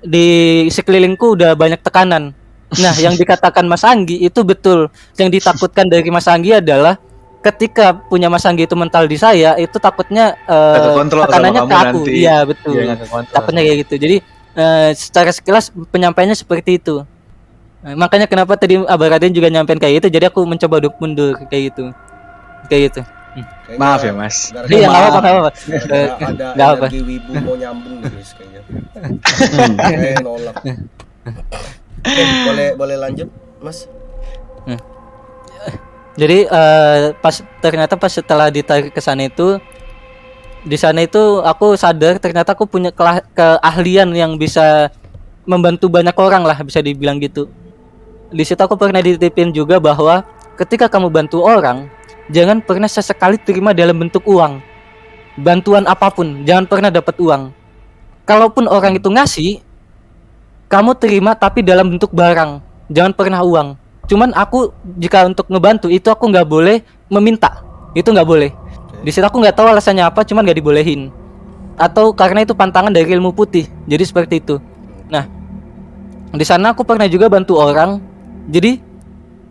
di sekelilingku udah banyak tekanan. Nah, yang dikatakan Mas Anggi itu betul. Yang ditakutkan dari Mas Anggi adalah ketika punya Mas Anggi itu mental di saya, itu takutnya tekanannya ke aku. Nanti. Iya, betul. Takutnya kayak gitu. Jadi secara sekilas penyampaiannya seperti itu. Makanya kenapa tadi Abah Raden juga nyampein kayak gitu. Jadi aku mencoba mundur kayak gitu. Kayak gitu. Maaf ya Mas. Iya, nggak apa-apa. Ada energi wibu mau nyambung guys kayaknya. Nolak. Boleh lanjut Mas. Jadi ternyata pas setelah ditarik ke sana itu, di sana itu aku sadar ternyata aku punya keahlian yang bisa membantu banyak orang lah, bisa dibilang gitu. Di situ aku pernah dititipin juga bahwa ketika kamu bantu orang, jangan pernah sesekali terima dalam bentuk uang. Bantuan apapun, jangan pernah dapat uang. Kalaupun orang itu ngasih, kamu terima tapi dalam bentuk barang, jangan pernah uang. Cuman aku jika untuk ngebantu itu aku nggak boleh meminta, itu nggak boleh. Di situ aku nggak tahu alasannya apa, cuman nggak dibolehin. Atau karena itu pantangan dari ilmu putih, jadi seperti itu. Nah, di sana aku pernah juga bantu orang. Jadi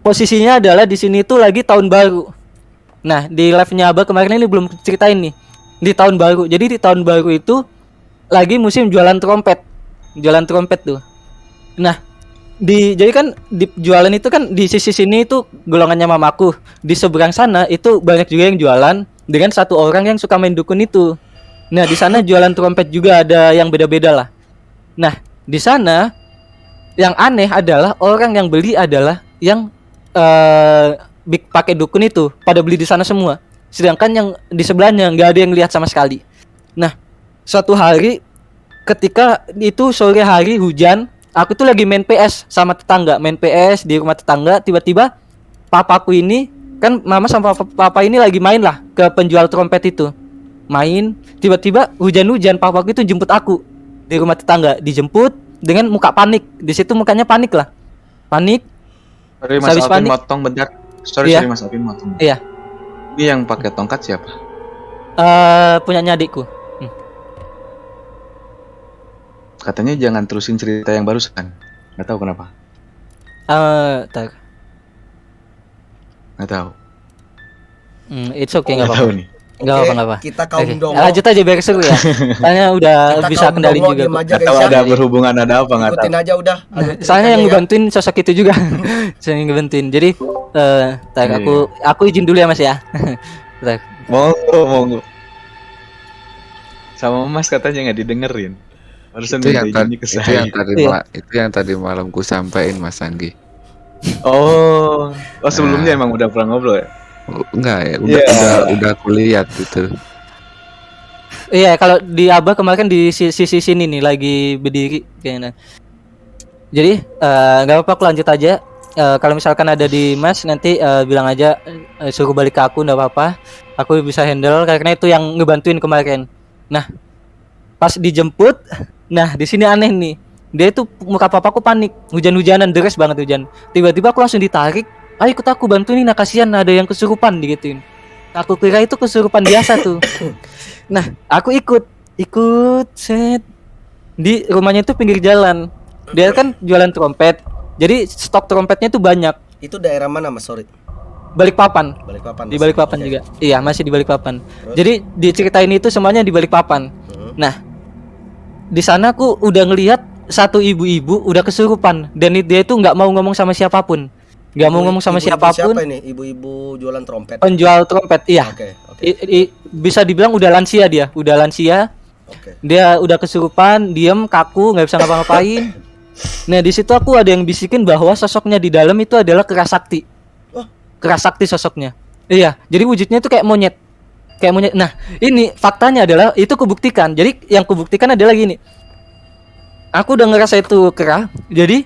posisinya adalah di sini itu lagi tahun baru. Nah, di live-nya Abah kemarin ini belum ceritain nih. Di tahun baru. Jadi di tahun baru itu lagi musim jualan trompet tuh. Nah, jadi kan di jualan itu kan di sisi sini itu golongannya mamaku, di seberang sana itu banyak juga yang jualan dengan satu orang yang suka main dukun itu. Nah, di sana jualan trompet juga ada yang beda-beda lah. Nah, di sana yang aneh adalah orang yang beli adalah yang pakai dukun itu pada beli di sana semua. Sedangkan yang di sebelahnya nggak ada yang lihat sama sekali. Nah, suatu hari ketika itu sore hari hujan, aku tuh lagi main PS sama tetangga, main PS di rumah tetangga. Tiba-tiba papaku ini kan, mama sama papa ini lagi main lah ke penjual trompet itu. Main, tiba-tiba hujan-hujan papaku itu jemput aku di rumah tetangga, dijemput dengan muka panik. Di situ mukanya panik lah. Panik. Sorry Mas Habis Alvin panik. motong bentar. Sorry Iya. Mas Alvin motong. Iya. Ini yang pakai tongkat siapa? Punyanya adikku. Katanya jangan terusin cerita yang barusan. Nggak tahu kenapa. Tar. Nggak tahu. It's okay, nggak Nggak apa-apa. tahu nih. Nggak Oke, apa-apa. kita kaum Oke, dongo. lanjut aja biar seru ya. Soalnya udah Kita bisa kaum kendalin dongo, juga. diem kok. aja Nggak guys tahu ya. ada berhubungan ada apa nggak tahu. Ikutin aja udah. Alur Soalnya yang ceritanya ya. ngebantuin sosok itu juga. Saya yang ngebantuin. Jadi tar, aku izin dulu ya Mas ya. Tar. Monggo. Sama Mas katanya nggak didengerin. Barusan Itu minta yang, izinnya ke itu saya. yang tadi Iya. itu yang tadi malam ku sampaikan Mas Anggi. Oh sebelumnya emang udah pernah ngobrol ya? Enggak ya, Iya. udah kulihat gitu. Iya, kalau di Abah kemarin di sisi sini nih lagi berdiri kayaknya. Jadi nggak apa-apa, aku lanjut aja. Kalau misalkan ada di Mas nanti bilang aja, suruh balik ke aku, nggak apa-apa. Aku bisa handle karena itu yang ngebantuin kemarin. Nah, pas dijemput, nah di sini aneh nih. Dia itu muka papaku panik, hujan-hujanan, deras banget hujan. Tiba-tiba aku langsung ditarik, ayo ikut aku bantuin nih, nah kasihan ada yang kesurupan digituin. Aku kira itu kesurupan biasa tuh. Nah, aku ikut set di rumahnya itu pinggir jalan. Dia kan jualan trompet. Jadi stok trompetnya itu banyak. Itu daerah mana Mas? Sorry. Balikpapan. Balikpapan. Di Mas. Balikpapan Oke. juga. Iya, masih di Balikpapan. Terus? Jadi diceritain itu semuanya di Balikpapan. Nah, di sana aku udah ngelihat satu ibu-ibu udah kesurupan dan dia itu nggak mau ngomong sama siapapun. Nggak mau ngomong sama Ibu-ibu siapapun. Siapa ini? Ibu-ibu jualan trompet. Penjual trompet, iya. Oke. Bisa dibilang udah lansia dia, udah lansia. Oke. Dia udah kesurupan, diem, kaku, nggak bisa ngapa-ngapain. Nah, di situ aku ada yang bisikin bahwa sosoknya di dalam itu adalah Kerasakti. Oh. Kerasakti sosoknya. Iya, jadi wujudnya itu kayak monyet. Kayak monyet. Nah, ini faktanya adalah itu kubuktikan. Jadi yang kubuktikan adalah gini. Aku udah ngerasa itu kerah. Jadi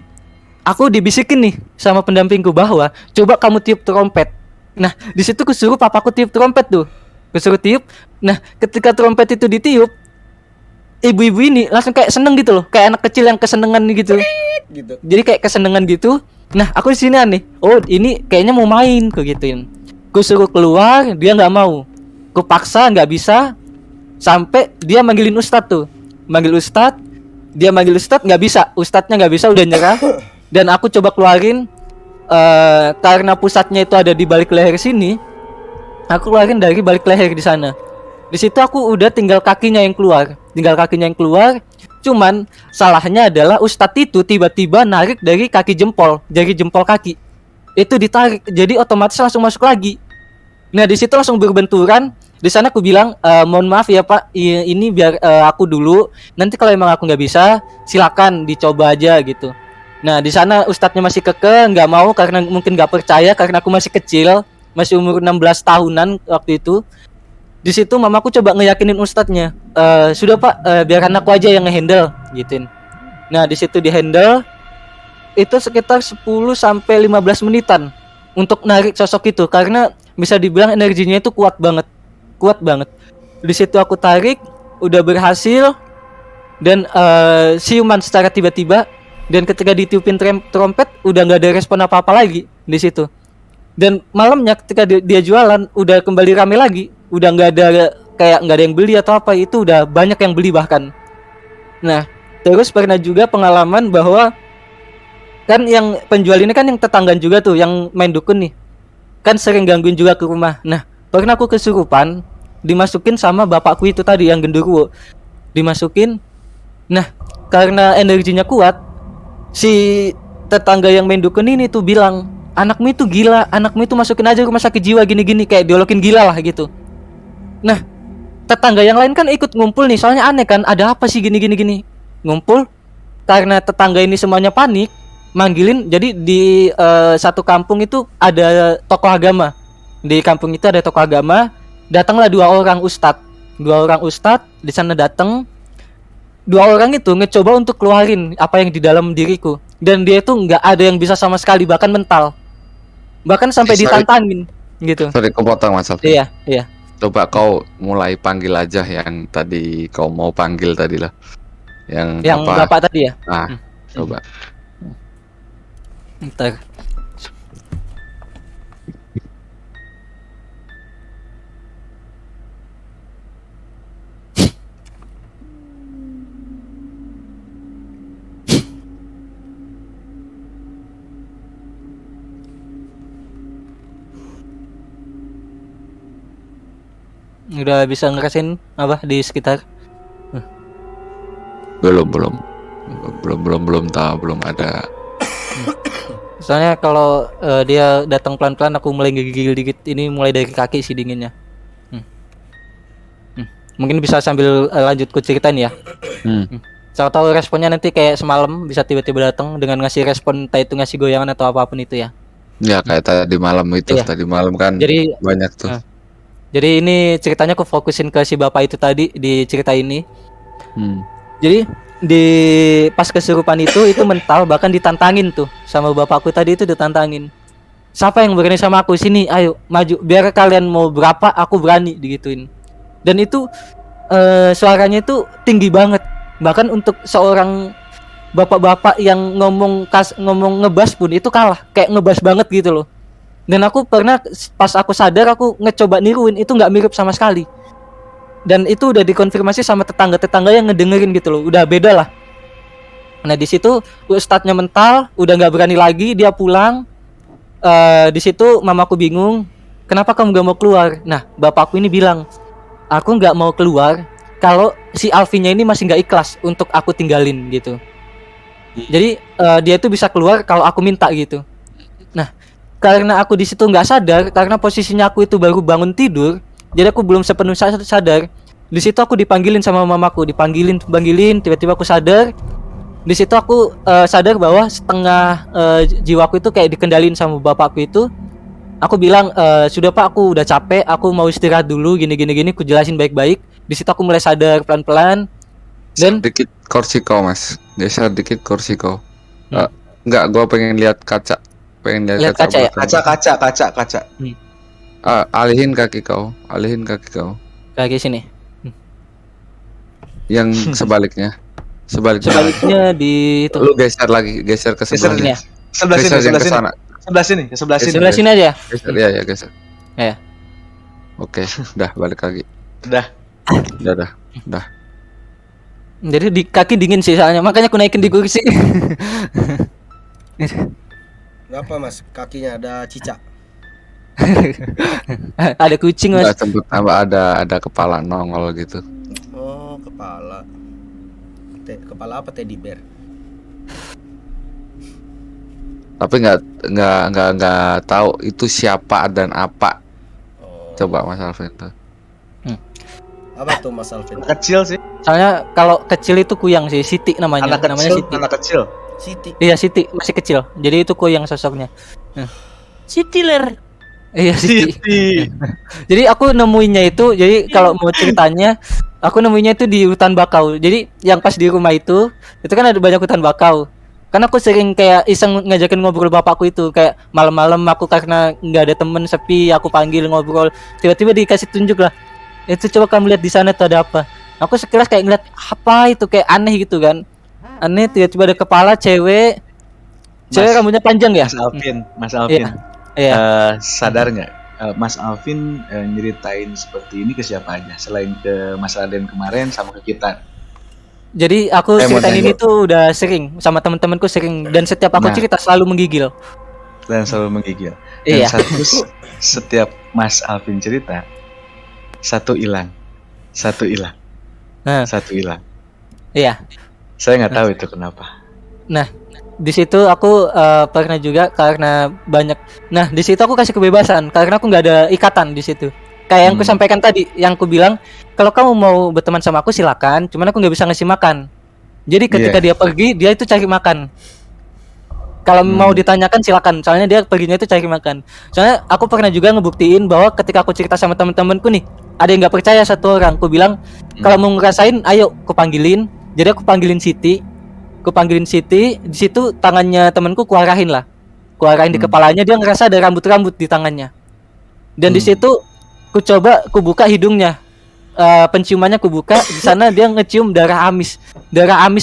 aku dibisikin nih sama pendampingku bahwa coba kamu tiup trompet. Nah, di situ kusuruh papaku tiup trompet tuh. Kusuruh tiup. Nah, ketika trompet itu ditiup, ibu-ibu ini langsung kayak seneng gitu loh, kayak anak kecil yang kesenengan gitu. Gitu. Jadi kayak kesenengan gitu. Nah, aku di sini aneh. Oh, ini kayaknya mau main, ku gituin. Ku suruh keluar, dia nggak mau. Ku paksa, nggak bisa. Sampai dia manggilin ustadz tuh. Manggil ustadz, dia manggil ustadz nggak bisa. Ustadznya nggak bisa, udah nyerah. Dan aku coba keluarin. Karena pusatnya itu ada di balik leher sini. Aku keluarin dari balik leher di sana. Di situ aku udah tinggal kakinya yang keluar. Cuman salahnya adalah ustadz itu tiba-tiba narik dari kaki jempol, jari jempol kaki. Itu ditarik, jadi otomatis langsung masuk lagi. Nah, di situ langsung berbenturan. Di sana aku bilang, mohon maaf ya Pak, ini biar aku dulu. Nanti kalau emang aku nggak bisa, silakan dicoba aja gitu. Nah, di sana ustadznya masih kekeh, nggak mau karena mungkin nggak percaya karena aku masih kecil. masih umur 16 tahunan waktu itu. Di situ mamaku coba ngeyakinin ustadznya, sudah Pak, biarkan aku aja yang ngehandle gituin. Nah di situ di handle itu sekitar 10 sampai 15 menitan untuk narik sosok itu, karena bisa dibilang energinya itu kuat banget. Di situ aku tarik, udah berhasil, dan siuman secara tiba-tiba, dan ketika ditiupin trompet udah nggak ada respon apa-apa lagi di situ. Dan malamnya ketika dia jualan udah kembali rame lagi, udah nggak ada yang beli atau apa, itu udah banyak yang beli bahkan. Nah terus pernah juga pengalaman bahwa kan yang penjual ini kan yang tetangga juga tuh, yang main dukun nih, kan sering gangguin juga ke rumah. Nah pernah aku kesurupan, dimasukin sama bapakku itu tadi yang genderuwo, dimasukin. Nah karena energinya kuat, si tetangga yang main dukun ini tuh bilang, anakmu itu gila, anakmu itu masukin aja rumah sakit jiwa gini-gini, kayak diolokin gila lah gitu. Nah tetangga yang lain kan ikut ngumpul nih, soalnya aneh kan, ada apa sih gini ngumpul. Karena tetangga ini semuanya panik, manggilin. Jadi di satu kampung itu ada tokoh agama, di kampung itu ada tokoh agama. Datanglah dua orang ustadz di sana datang. Dua orang itu ngecoba untuk keluarin apa yang di dalam diriku, dan dia itu nggak ada yang bisa sama sekali, bahkan mental, bahkan sampai ditantangin gitu. Sorry kepotong Mas Alvin. Iya. Coba kau mulai panggil aja yang tadi kau mau panggil tadi lah. Yang apa? Bapak tadi ya. Coba. Ntar. Udah bisa ngerasain apa di sekitar? Belum tahu, belum ada. Soalnya kalau dia datang pelan-pelan, aku mulai gigil dikit. Ini mulai dari kaki sih dinginnya. Mungkin bisa sambil lanjut ku ceritain ya. Saya tahu responnya nanti kayak semalam bisa tiba-tiba datang dengan ngasih respon, entah itu ngasih goyangan atau apapun itu ya. Ya kayak tadi malam itu, Iya. tadi malam kan. Jadi banyak tuh. Jadi ini ceritanya aku fokusin ke si bapak itu tadi di cerita ini. Jadi di pas kesurupan itu mental, bahkan ditantangin tuh sama bapakku tadi, itu ditantangin. Siapa yang berani sama aku, sini ayo maju, biar kalian mau berapa aku berani, digituin. Dan itu suaranya itu tinggi banget, bahkan untuk seorang bapak-bapak yang ngomong ngebas pun itu kalah, kayak ngebas banget gitu loh. Dan aku pernah pas aku sadar, aku ngecoba niruin, itu nggak mirip sama sekali. Dan itu udah dikonfirmasi sama tetangga-tetangga yang ngedengerin gitu loh, udah beda lah. Nah di situ ustadznya mental, udah nggak berani lagi, dia pulang. Di situ mamaku bingung, kenapa kamu nggak mau keluar? Nah bapakku ini bilang, aku nggak mau keluar kalau si Alfinya ini masih nggak ikhlas untuk aku tinggalin gitu. Jadi dia itu bisa keluar kalau aku minta gitu. Nah karena aku di situ nggak sadar, karena posisinya aku itu baru bangun tidur, jadi aku belum sepenuhnya sadar. Di situ aku dipanggilin sama mamaku, dipanggilin, tiba-tiba aku sadar. Di situ aku sadar bahwa setengah jiwaku itu kayak dikendalin sama bapakku itu. Aku bilang, sudah Pak, aku udah capek, aku mau istirahat dulu, gini. Aku jelasin baik-baik. Di situ aku mulai sadar pelan-pelan. Dan dikit kursi kau Mas, geser dikit kursi kau. Enggak, gua pengen lihat kaca. Lihat kaca ya? Kaca. Alihin kaki kau. Kaki sini. Yang sebaliknya. Sebaliknya di itu. Lu geser lagi, geser ke sebelahnya. ya? Sebelah sini. Sebelah sini aja. Geser, ya geser. Ya. Oke, udah balik lagi. Udah. Jadi di kaki dingin sih soalnya, makanya aku naikin di kursi. Kenapa Mas? Kakinya ada cicak. Ada kucing Mas. Nggak sempet ada kepala nongol gitu. Oh, kepala. Kepala apa, teddy bear? Tapi nggak tahu itu siapa dan apa. Oh. Coba Mas Alvin tuh. Apa tuh Mas Alvin? Kecil sih. Soalnya kalau kecil itu kuyang sih, Siti namanya. Namanya Siti. Anak kecil. Siti. Iya Siti, masih kecil. Jadi itu kuyang sosoknya. Siti ler. Iya sih. Siti. Jadi aku nemuinnya itu, jadi kalau mau ceritanya, aku nemuinnya itu di hutan bakau. Jadi yang pas di rumah itu kan ada banyak hutan bakau. Kan aku sering kayak iseng ngajakin ngobrol bapakku itu, kayak malam-malam aku karena nggak ada temen sepi, aku panggil ngobrol, tiba-tiba dikasih tunjuk lah. Itu coba kamu lihat di sana tuh ada apa. Aku sekilas kayak ngeliat apa itu kayak aneh gitu kan. Aneh tiba-tiba ada kepala cewek. Cewek Mas, rambutnya panjang ya? Mas Alvin, Iya. sadar nggak? Mas Alvin nyeritain seperti ini ke siapa aja selain ke Mas Raden kemarin sama ke kita. Jadi aku Mau ceritain tanya. ini tuh udah sering sama teman-temanku sering, dan setiap aku Nah. cerita selalu menggigil. Dan selalu menggigil. Dan Iya. setiap Mas Alvin cerita, satu hilang. Nah, iya. Saya nggak tahu itu kenapa. Nah, di situ aku pernah juga karena banyak. Nah, di situ aku kasih kebebasan karena aku nggak ada ikatan di situ. Kayak yang aku sampaikan tadi, yang aku bilang kalau kamu mau berteman sama aku silakan, cuman aku nggak bisa ngasih makan. Jadi ketika dia pergi, dia itu cari makan. Kalau mau ditanyakan silakan, soalnya dia perginya itu cari makan. Soalnya aku pernah juga ngebuktiin bahwa ketika aku cerita sama teman-temanku nih, ada yang nggak percaya satu orang. Aku bilang kalau mau ngerasain, ayo aku panggilin. Jadi aku panggilin Siti. Di situ tangannya temanku kuarahin di kepalanya, dia ngerasa ada rambut-rambut di tangannya. Dan di situ ku coba ku buka hidungnya, penciumannya ku buka, di sana dia ngecium darah amis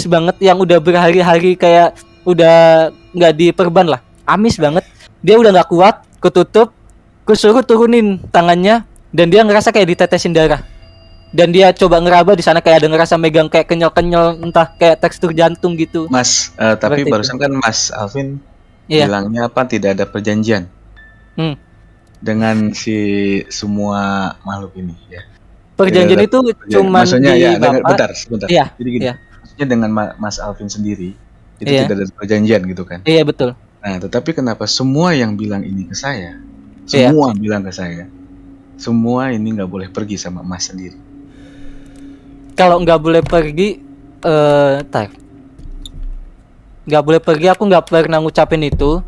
banget yang udah berhari-hari kayak udah nggak diperban lah, amis banget. Dia udah nggak kuat, ku tutup, ku suruh turunin tangannya, dan dia ngerasa kayak ditetesin darah. Dan dia coba ngeraba di sana kayak ada ngerasa megang kayak kenyal-kenyal, entah kayak tekstur jantung gitu. Mas, tapi Seperti barusan kan Mas Alvin Iya. bilangnya apa tidak ada perjanjian dengan si semua makhluk ini ya. Perjanjian itu cuma maksudnya di ya, Bapak. sebentar. Iya, Jadi gini, iya. maksudnya dengan Mas Alvin sendiri itu Iya. tidak ada perjanjian gitu kan. Iya betul. Nah, tetapi kenapa semua yang bilang ini ke saya, Iya. semua ini nggak boleh pergi sama Mas sendiri. Kalau nggak boleh pergi, nggak boleh pergi, aku nggak pernah ngucapin itu.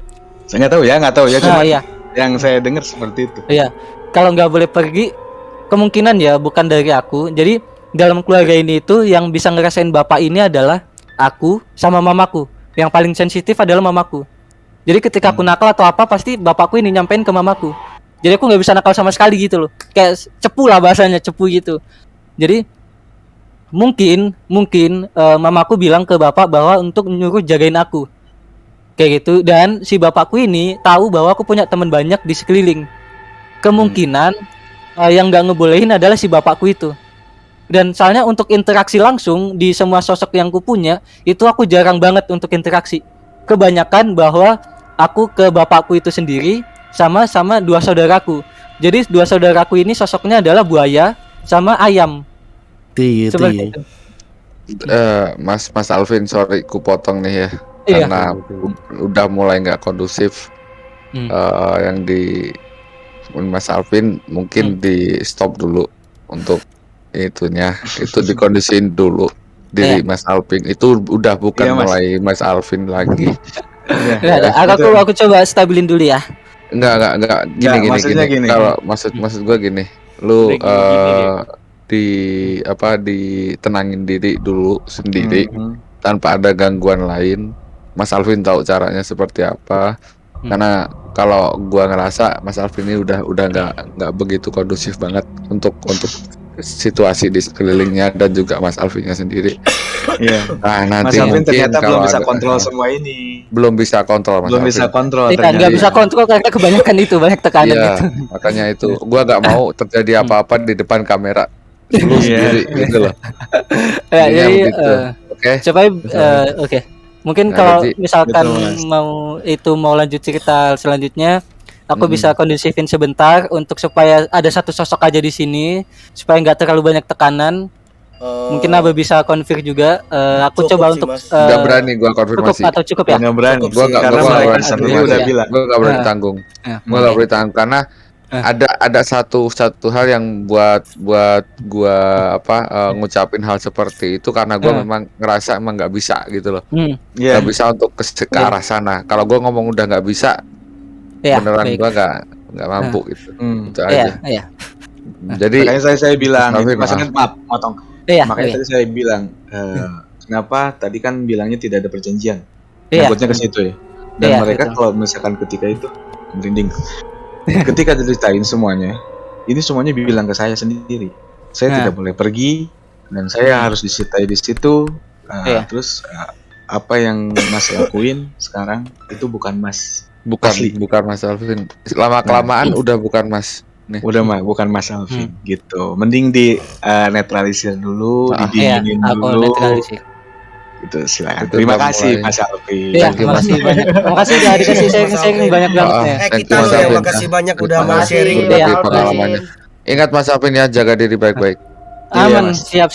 Saya nggak tahu ya, cuma Iya. yang saya dengar seperti itu. Iya, kalau nggak boleh pergi, kemungkinan ya bukan dari aku. Jadi dalam keluarga ini itu yang bisa ngerasain bapak ini adalah aku sama mamaku. Yang paling sensitif adalah mamaku. Jadi ketika aku nakal atau apa, pasti bapakku ini nyampein ke mamaku. Jadi aku nggak bisa nakal sama sekali gitu loh. Kayak cepu lah bahasanya, cepu gitu. Jadi mungkin mamaku bilang ke bapak bahwa untuk nyuruh jagain aku. Kayak gitu, dan si bapakku ini tahu bahwa aku punya teman banyak di sekeliling. Kemungkinan yang nggak ngebolehin adalah si bapakku itu. Dan soalnya untuk interaksi langsung di semua sosok yang ku punya, itu aku jarang banget untuk interaksi. Kebanyakan bahwa aku ke bapakku itu sendiri sama dua saudaraku. Jadi dua saudaraku ini sosoknya adalah buaya sama ayam. Gitu Seperti ya. itu. Mas Alvin, sorry ku potong nih ya, Iya. karena udah mulai nggak kondusif. Yang di Mas Alvin mungkin di stop dulu untuk itunya, itu dikondisiin dulu diri Mas Alvin. Itu udah bukan Iya, Mas. mulai Mas Alvin lagi. Nggak, aku coba stabilin dulu ya. Enggak Nggak, maksudnya gini. Kalau maksud gua gini, lu ditenangin diri dulu sendiri tanpa ada gangguan lain. Mas Alvin tahu caranya seperti apa. Karena kalau gua ngerasa Mas Alvin ini udah nggak begitu kondusif banget untuk situasi di sekelilingnya dan juga Mas Alvinnya sendiri. Iya. Nah, Mas nanti Alvin mungkin ternyata belum kalau bisa ada- kontrol semua ini. belum bisa kontrol Mas Belum Alvin. bisa kontrol Iya, ternyata. nggak bisa kontrol karena kebanyakan itu, banyak tekanan Iya, gitu. makanya itu gua nggak mau terjadi apa-apa di depan kamera lu Iya. sendiri gitu loh. Ya, Intinya jadi begitu. Oke. supaya oke. Mungkin Nah, kalau jadi- misalkan Betul, Mas. mau lanjut cerita selanjutnya, aku bisa kondusifin sebentar untuk supaya ada satu sosok aja di sini supaya nggak terlalu banyak tekanan. Mungkin Abah bisa konfir juga. Aku Cukup coba sih, untuk Mas. Nggak berani gua cukup konfirmasi. atau cukup ya? Nggak berani. Cukup sih. Karena gua mereka berani sendiri konfirmasi. udah bilang. Gua nggak berani tanggung. Gua nggak berani tanggung karena ada satu hal yang buat gua ngucapin hal seperti itu karena gua memang ngerasa emang nggak bisa gitu loh. Iya. Nggak bisa untuk ke arah sana. Kalau gua ngomong udah nggak bisa, Ya, beneran baik. gua nggak mampu gitu. Itu Iya, aja. iya. Jadi Makanya saya bilang, Mas Alvin, Mas Alvin, maaf, motong. Iya, Makanya iya. tadi saya bilang, kenapa tadi kan bilangnya tidak ada perjanjian? Iya. Nyangkutnya ke situ ya. Dan Iya, mereka betul. kalau misalkan ketika itu merinding, ketika diceritain semuanya, ini semuanya bilang ke saya sendiri. Saya Nah. tidak boleh pergi dan saya harus disitai di situ. Iya. Terus apa yang Mas lakuin sekarang itu bukan Mas. bukan Asli. Mas Alvin. Lama kelamaan udah bukan Mas. Nih. Udah mah bukan Mas Alvin gitu. Mending di netralisir dulu, Iya, didinginin aku dulu. netralisir. Gitu silakan. Itu Terima udah kasih mulai. Mas Alvin. Iya, Thank you, makasih banyak. Makasih udah dikasih sharing-sharing banyak banget ya. Thank Kita you, loh Mas yang Alvin. makasih banyak udah Terima mau kasih. sharing. Berbagi Iya. pengalamannya. Ingat Mas Alvin ya, jaga diri baik-baik. Aman, Mas. siap.